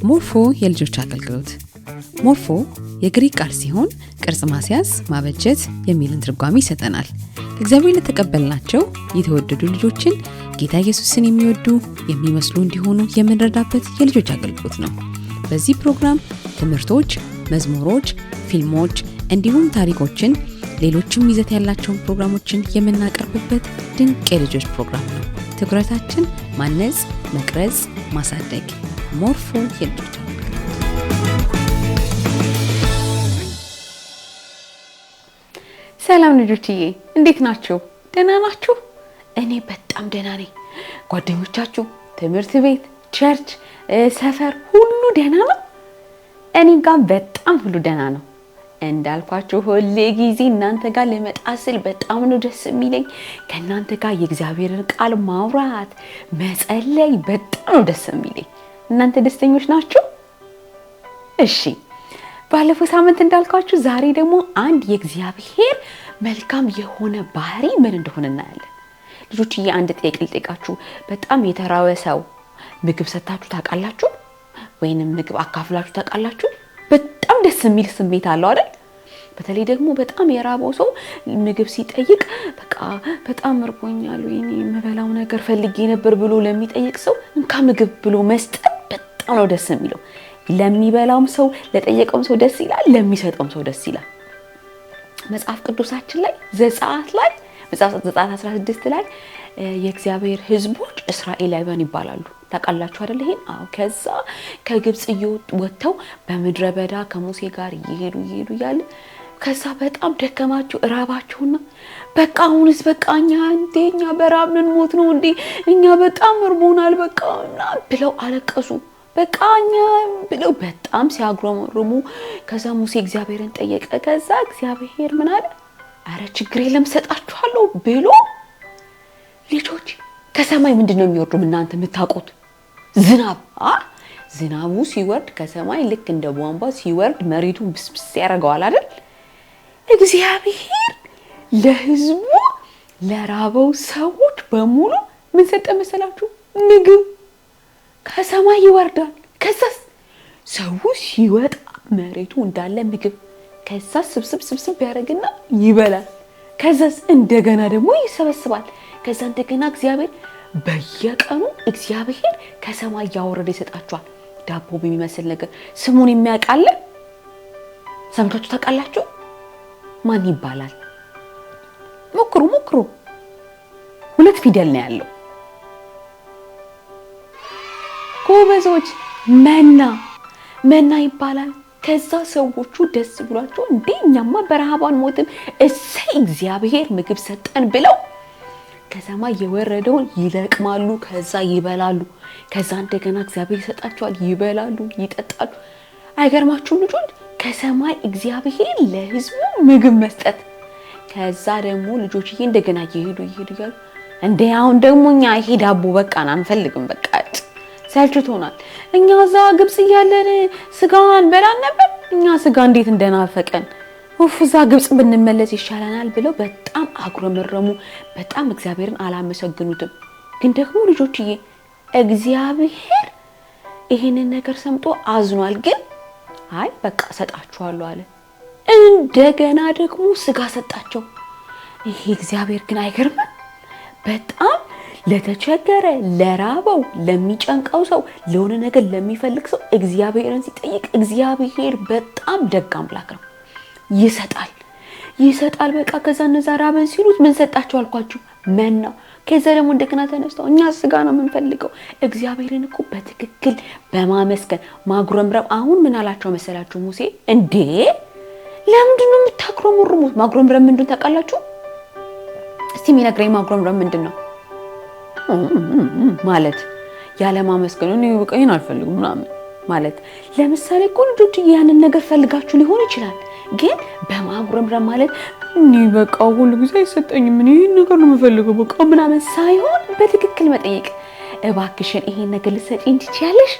ሞርፎ የልጆች አገልግሎት ሞርፎ የግሪክ ቃል ሲሆን ቅርጽ ማስያዝ ማበጀት የሚልን ትርጓሜ ይሰጠናል። እግዚአብሔር ለተቀበልናቸው የተወደዱ ልጆችን ጌታ ኢየሱስን የሚወዱ የሚመስሉ እንዲሆኑ የምንረዳበት የልጆች አገልግሎት ነው። በዚህ ፕሮግራም ትምህርቶች፣ መዝሙሮች፣ ፊልሞች እንዲሁም ታሪኮችን ሌሎችም ይዘት ያላቸውን ፕሮግራሞችን የምናቀርብበት ድንቅ የልጆች ፕሮግራም ነው። ትኩረታችን ማነጽ፣ መቅረጽ፣ ማሳደግ። ሞርፎ የልጆች አገልግሎት። ሰላም ልጆችዬ፣ እንዴት ናችሁ? ደህና ናችሁ? እኔ በጣም ደህና ነኝ። ጓደኞቻችሁ፣ ትምህርት ቤት፣ ቸርች፣ ሰፈር ሁሉ ደህና ነው? እኔ ጋር በጣም ሁሉ ደህና ነው። እንዳልኳችሁ ሁሌ ጊዜ እናንተ ጋር ልመጣ ስል በጣም ነው ደስ የሚለኝ። ከእናንተ ጋር የእግዚአብሔርን ቃል ማውራት፣ መጸለይ በጣም ነው ደስ የሚለኝ። እናንተ ደስተኞች ናችሁ? እሺ፣ ባለፈው ሳምንት እንዳልኳችሁ ዛሬ ደግሞ አንድ የእግዚአብሔር መልካም የሆነ ባህሪ ምን እንደሆነ እናያለን። ልጆችዬ፣ አንድ ጥያቄ ልጠይቃችሁ። በጣም የተራበ ሰው ምግብ ሰጣችሁ ታውቃላችሁ? ወይንም ምግብ አካፍላችሁ ታውቃላችሁ? በጣም ደስ የሚል ስሜት አለው አይደል? በተለይ ደግሞ በጣም የራበው ሰው ምግብ ሲጠይቅ በቃ በጣም እርቦኛል ወይኔ የምበላው ነገር ፈልጌ ነበር ብሎ ለሚጠይቅ ሰው እንካ ምግብ ብሎ መስጠት በጣም ነው ደስ የሚለው። ለሚበላውም ሰው ለጠየቀውም ሰው ደስ ይላል፣ ለሚሰጠውም ሰው ደስ ይላል። መጽሐፍ ቅዱሳችን ላይ ዘጸአት 16 ላይ የእግዚአብሔር ሕዝቦች እስራኤላውያን ይባላሉ። ታውቃላችሁ አይደል? ይሄን ከዛ ከግብጽ ወጥተው በምድረ በዳ ከሙሴ ጋር ይሄዱ ያለ ከዛ በጣም ደከማቸው እራባቸውና በቃ አሁንስ በቃኛ እንደኛ በራብ ልንሞት ነው እንዴ? እኛ በጣም እርቦናል በቃና ብለው አለቀሱ። በቃኛ ብለው በጣም ሲያጉረመርሙ ከዛ ሙሴ እግዚአብሔርን ጠየቀ። ከዛ እግዚአብሔር ምን አለ? አረ ችግር የለም ሰጣችኋለሁ ብሎ ልጆች ከሰማይ ምንድነው የሚወርዱ እናንተ የምታውቁት? ዝናቡ ሲወርድ ከሰማይ ልክ እንደ ቧንቧ ሲወርድ መሬቱን ብስብስ ያደርገዋል አይደል? እግዚአብሔር ለሕዝቡ ለራበው ሰዎች በሙሉ ምን ሰጠ መሰላችሁ? ምግብ ከሰማይ ይወርዳል። ከዛስ ሰው ሲወጣ መሬቱ እንዳለ ምግብ ከዛ ስብስብ ያደርግና ይበላል። ከዛስ እንደገና ደግሞ ይሰበስባል። ከዛ እንደገና እግዚአብሔር በየቀኑ እግዚአብሔር ከሰማይ ያወረደ ይሰጣቸዋል። ዳቦ በሚመስል ነገር ስሙን የሚያውቃል ሰምታችሁ ታውቃላችሁ? ማን ይባላል? ሞክሩ። 2 ፊደል ነው ያለው። ጎበዞች፣ መና ይባላል። ከዛ ሰዎቹ ደስ ብሏቸው እንደኛማ በረሃባን ሞትም እሰይ እግዚአብሔር ምግብ ሰጠን ብለው ከሰማይ የወረደውን ይለቅማሉ። ከዛ ይበላሉ። ከዛ እንደገና እግዚአብሔር ይሰጣቸዋል። ይበላሉ፣ ይጠጣሉ። አይገርማችሁም ልጆች? ከሰማይ እግዚአብሔር ለሕዝቡ ምግብ መስጠት። ከዛ ደግሞ ልጆችዬ እንደገና ይሄዱ ያሉ እንዴ አሁን ደግሞ እኛ ይሄ ዳቦ በቃን አንፈልግም፣ በቃ ሰልችቶናል። እኛ እዛ ግብጽ እያለን ስጋን በላን ነበር። እኛ ስጋ እንዴት እንደናፈቀን እዛ ግብጽ ብንመለስ ይሻለናል ብለው በጣም አጉረመረሙ። በጣም እግዚአብሔርን አላመሰግኑትም። ግን ደግሞ ልጆችዬ እግዚአብሔር ይሄንን ነገር ሰምቶ አዝኗል። ግን አይ በቃ ሰጣችኋለሁ አለ። እንደገና ደግሞ ስጋ ሰጣቸው። ይሄ እግዚአብሔር ግን አይገርምም? በጣም ለተቸገረ ለራበው ለሚጨንቀው ሰው ለሆነ ነገር ለሚፈልግ ሰው እግዚአብሔርን ሲጠይቅ እግዚአብሔር በጣም ደግ አምላክ ነው። ይሰጣል። በቃ ከዛ እነዛ ራበን ሲሉት ምን ሰጣቸው አልኳችሁ? መና። ከዛ ደግሞ እንደገና ተነስተው እኛ ስጋ ነው የምንፈልገው። እግዚአብሔርን እኮ በትክክል በማመስገን ማጉረምረም። አሁን ምን አላቸው መሰላችሁ ሙሴ? እንዴ ለምንድን ነው የምታጉረመርሙት? ማጉረምረም ምንድን ታውቃላችሁ? እስቲ የሚነግረኝ ማጉረምረም ምንድን ነው ማለት? ያለ ማመስገን ነው በቃኝ አልፈልግም ምናምን ማለት። ለምሳሌ እኮ ልጆች ያንን ነገር ፈልጋችሁ ሊሆን ይችላል። ግን በማጉረምረም ማለት እኔ በቃ ሁሉ ጊዜ አይሰጠኝም ምን ይሄን ነገር ነው የምፈልገው በቃ ምናምን ሳይሆን በትክክል መጠየቅ። እባክሽን ይሄን ነገር ልትሰጪኝ ትችያለሽ?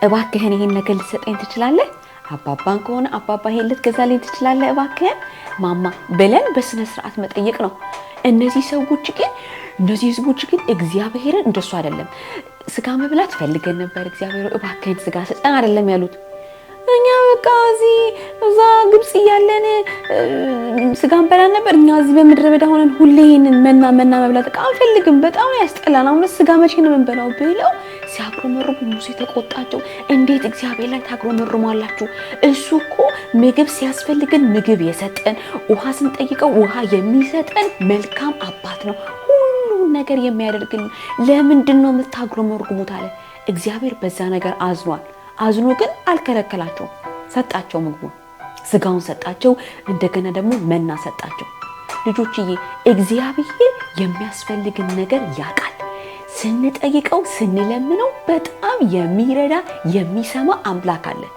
እባክህን ይሄን ነገር ልትሰጠኝ ትችላለህ? አባባን ከሆነ አባባ ይሄን ልትገዛልኝ ትችላለህ? እባክህን ማማ ብለን በስነ ስርዓት መጠየቅ ነው። እነዚህ ህዝቦች ግን እግዚአብሔርን እንደሱ አይደለም። ስጋ መብላት ፈልገን ነበር፣ እግዚአብሔር እባክህን ስጋ ስጠን አይደለም ያሉት። እኛ በቃ እዛ ግብጽ ያለን ስጋን በላ ነበር። እኛ እዚህ በምድረ በዳ ሆነን ሁሌ ይሄንን መና መብላት አንፈልግም፣ በጣም ያስጠላል። አሁን ስጋ መቼ ነው የምንበላው ብለው ሲያጉረመርሙ ሙሴ ተቆጣቸው። እንዴት እግዚአብሔር ላይ ታጉረመርማላችሁ? እሱ እኮ ምግብ ሲያስፈልገን ምግብ የሰጠን፣ ውሃ ስንጠይቀው ውሃ የሚሰጠን መልካም አባት ነው፣ ሁሉን ነገር የሚያደርግልን። ለምንድን ነው የምታጉረመርሙት አለ። እግዚአብሔር በዛ ነገር አዝኖ ግን አልከለከላቸውም። ሰጣቸው፣ ምግቡን ስጋውን ሰጣቸው። እንደገና ደግሞ መና ሰጣቸው። ልጆችዬ እግዚአብሔር የሚያስፈልግን ነገር ያውቃል። ስንጠይቀው ስንለምነው በጣም የሚረዳ የሚሰማ አምላክ አለን።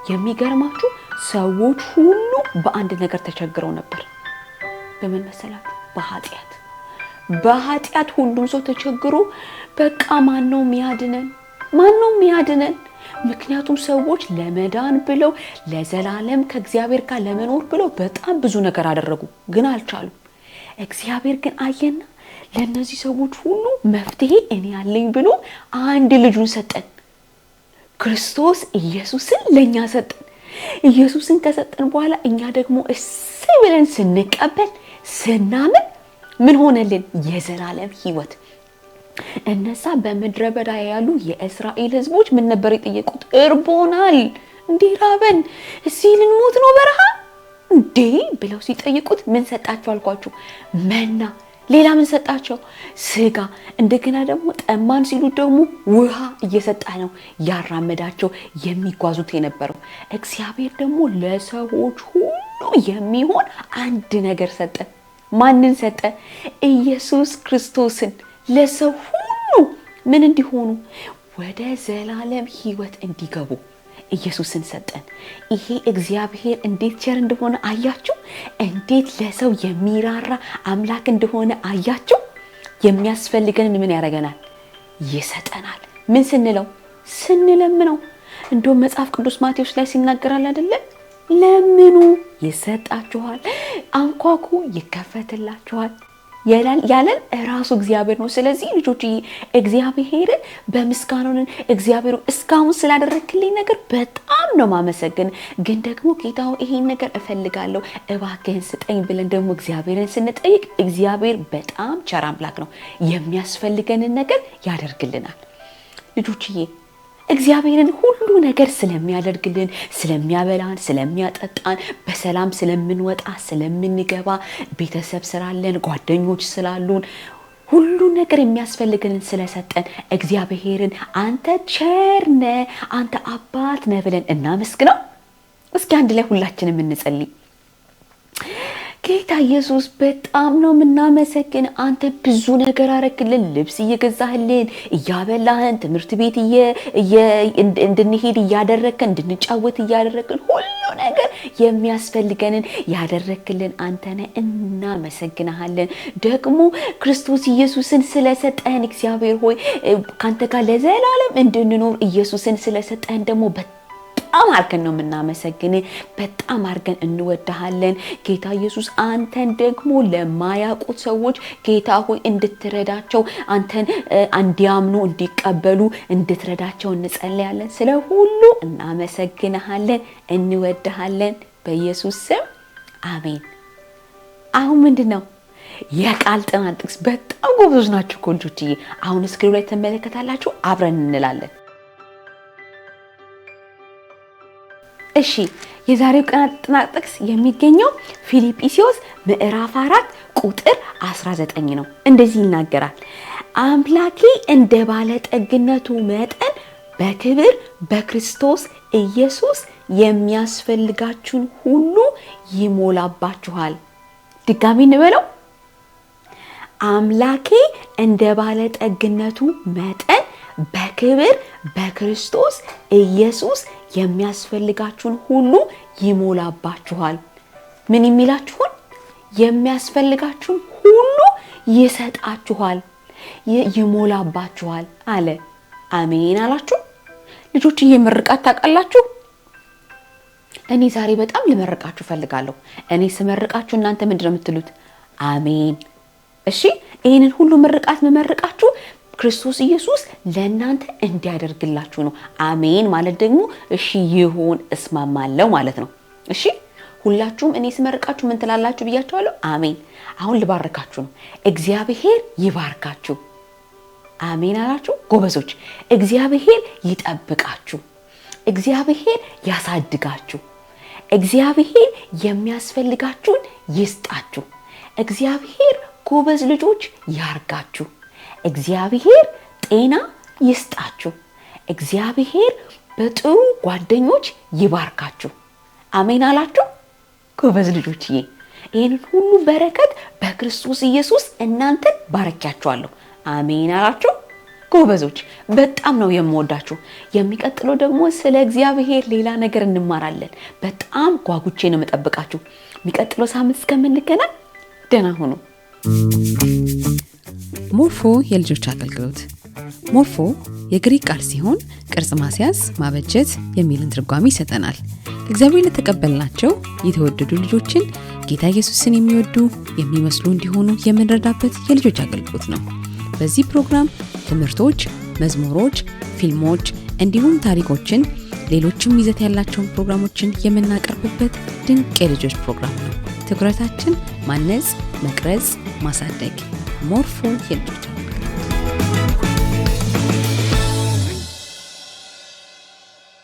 የሚገርማችሁ ሰዎች ሁሉ በአንድ ነገር ተቸግረው ነበር። በምን መሰላችሁ? በኃጢአት ሁሉም ሰው ተቸግሮ በቃ ማን ነው የሚያድነን? ምክንያቱም ሰዎች ለመዳን ብለው ለዘላለም ከእግዚአብሔር ጋር ለመኖር ብለው በጣም ብዙ ነገር አደረጉ፣ ግን አልቻሉም። እግዚአብሔር ግን አየና ለነዚህ ሰዎች ሁሉ መፍትሄ እኔ ያለኝ ብሎ አንድ ልጁን ሰጠን። ክርስቶስ ኢየሱስን ለኛ ሰጠን። ኢየሱስን ከሰጠን በኋላ እኛ ደግሞ እሰይ ብለን ስንቀበል ስናምን ምን ሆነልን? የዘላለም ሕይወት። እነዛ በምድረ በዳ ያሉ የእስራኤል ህዝቦች ምን ነበር የጠየቁት? እርቦናል፣ እንዲራበን፣ እዚህ ልንሞት ነው በረሃ እንዴ ብለው ሲጠይቁት ምን ሰጣቸው አልኳችሁ? መና። ሌላ ምን ሰጣቸው? ስጋ። እንደገና ደግሞ ጠማን ሲሉ ደግሞ ውሃ እየሰጣ ነው ያራመዳቸው የሚጓዙት የነበረው። እግዚአብሔር ደግሞ ለሰዎች ሁሉ የሚሆን አንድ ነገር ሰጠ። ማንን ሰጠ? ኢየሱስ ክርስቶስን። ለሰው ሁሉ ምን እንዲሆኑ? ወደ ዘላለም ሕይወት እንዲገቡ ኢየሱስን ሰጠን። ይሄ እግዚአብሔር እንዴት ቸር እንደሆነ አያችሁ? እንዴት ለሰው የሚራራ አምላክ እንደሆነ አያችሁ? የሚያስፈልገንን ምን ያደርገናል? ይሰጠናል። ምን ስንለው? ስንለምነው። እንደውም መጽሐፍ ቅዱስ ማቴዎስ ላይ ሲናገራል አይደለ? ለምኑ ይሰጣችኋል፣ አንኳኩ ይከፈትላችኋል ያለን ራሱ እግዚአብሔር ነው። ስለዚህ ልጆች እግዚአብሔርን በምስጋናውን እግዚአብሔር እስካሁን ስላደረክልኝ ነገር በጣም ነው ማመሰግን። ግን ደግሞ ጌታው ይሄን ነገር እፈልጋለሁ እባክህን ስጠኝ ብለን ደግሞ እግዚአብሔርን ስንጠይቅ እግዚአብሔር በጣም ቸር አምላክ ነው። የሚያስፈልገንን ነገር ያደርግልናል። ልጆችዬ እግዚአብሔርን ሁሉ ነገር ስለሚያደርግልን፣ ስለሚያበላን፣ ስለሚያጠጣን፣ በሰላም ስለምንወጣ ስለምንገባ፣ ቤተሰብ ስላለን፣ ጓደኞች ስላሉን፣ ሁሉ ነገር የሚያስፈልገንን ስለሰጠን እግዚአብሔርን አንተ ቸር ነህ፣ አንተ አባት ነህ ብለን እናመስግነው። እስኪ አንድ ላይ ሁላችንም እንጸልይ። ጌታ ኢየሱስ በጣም ነው የምናመሰግን። አንተ ብዙ ነገር አረክልን፣ ልብስ እየገዛህልን፣ እያበላህን፣ ትምህርት ቤት እንድንሄድ እያደረክን፣ እንድንጫወት እያደረክን፣ ሁሉ ነገር የሚያስፈልገንን ያደረክልን አንተ ነህ። እናመሰግናለን። ደግሞ ክርስቶስ ኢየሱስን ስለሰጠህን እግዚአብሔር ሆይ ካንተ ጋር ለዘላለም እንድንኖር ኢየሱስን ስለሰጠህን ደግሞ በጣም አርገን ነው የምናመሰግን። በጣም አርገን እንወድሃለን ጌታ ኢየሱስ። አንተን ደግሞ ለማያውቁት ሰዎች ጌታ ሆይ እንድትረዳቸው፣ አንተን እንዲያምኑ እንዲቀበሉ እንድትረዳቸው እንጸልያለን። ስለ ሁሉ እናመሰግንሃለን፣ እንወድሃለን። በኢየሱስ ስም አሜን። አሁን ምንድነው የቃል ጥናት ጥቅስ? በጣም ጎበዞች ናችሁ ልጆችዬ። አሁን ስክሪኑ ላይ ተመለከታላችሁ፣ አብረን እንላለን። እሺ የዛሬው ጥናት ጥቅስ የሚገኘው ፊልጵስዩስ ምዕራፍ 4 ቁጥር 19 ነው። እንደዚህ ይናገራል። አምላኬ እንደ ባለጠግነቱ መጠን በክብር በክርስቶስ ኢየሱስ የሚያስፈልጋችሁን ሁሉ ይሞላባችኋል። ድጋሚ እንበለው። አምላኬ እንደ ባለጠግነቱ መጠን በክብር በክርስቶስ ኢየሱስ የሚያስፈልጋችሁን ሁሉ ይሞላባችኋል። ምን የሚላችሁን? የሚያስፈልጋችሁን ሁሉ ይሰጣችኋል፣ ይሞላባችኋል አለ። አሜን አላችሁ ልጆች? ምርቃት ታውቃላችሁ? እኔ ዛሬ በጣም ልመርቃችሁ ፈልጋለሁ። እኔ ስመርቃችሁ እናንተ ምንድነው የምትሉት? አሜን። እሺ ይሄንን ሁሉ ምርቃት መመርቃችሁ ክርስቶስ ኢየሱስ ለእናንተ እንዲያደርግላችሁ ነው። አሜን ማለት ደግሞ እሺ ይሁን እስማማለሁ ማለት ነው። እሺ ሁላችሁም እኔ ስመርቃችሁ ምን ትላላችሁ ብያችኋለሁ? አሜን። አሁን ልባርካችሁ ነው። እግዚአብሔር ይባርካችሁ። አሜን አላችሁ ጎበዞች። እግዚአብሔር ይጠብቃችሁ። እግዚአብሔር ያሳድጋችሁ። እግዚአብሔር የሚያስፈልጋችሁን ይስጣችሁ። እግዚአብሔር ጎበዝ ልጆች ያርጋችሁ። እግዚአብሔር ጤና ይስጣችሁ። እግዚአብሔር በጥሩ ጓደኞች ይባርካችሁ። አሜን አላችሁ ጎበዝ ልጆችዬ። ይሄንን ሁሉ በረከት በክርስቶስ ኢየሱስ እናንተን ባረካችኋለሁ። አሜን አላችሁ ጎበዞች። በጣም ነው የምወዳችሁ። የሚቀጥለው ደግሞ ስለ እግዚአብሔር ሌላ ነገር እንማራለን። በጣም ጓጉቼ ነው የምጠብቃችሁ። የሚቀጥለው ሳምንት እስከምንገናኝ ደህና ሁኑ። ሞርፎ የልጆች አገልግሎት። ሞርፎ የግሪክ ቃል ሲሆን ቅርጽ ማስያዝ፣ ማበጀት የሚልን ትርጓሜ ይሰጠናል። እግዚአብሔር ለተቀበልናቸው የተወደዱ ልጆችን ጌታ ኢየሱስን የሚወዱ የሚመስሉ እንዲሆኑ የምንረዳበት የልጆች አገልግሎት ነው። በዚህ ፕሮግራም ትምህርቶች፣ መዝሙሮች፣ ፊልሞች እንዲሁም ታሪኮችን፣ ሌሎችም ይዘት ያላቸውን ፕሮግራሞችን የምናቀርብበት ድንቅ የልጆች ፕሮግራም ነው። ትኩረታችን ማነጽ፣ መቅረጽ፣ ማሳደግ። ሞርፎ የልጆች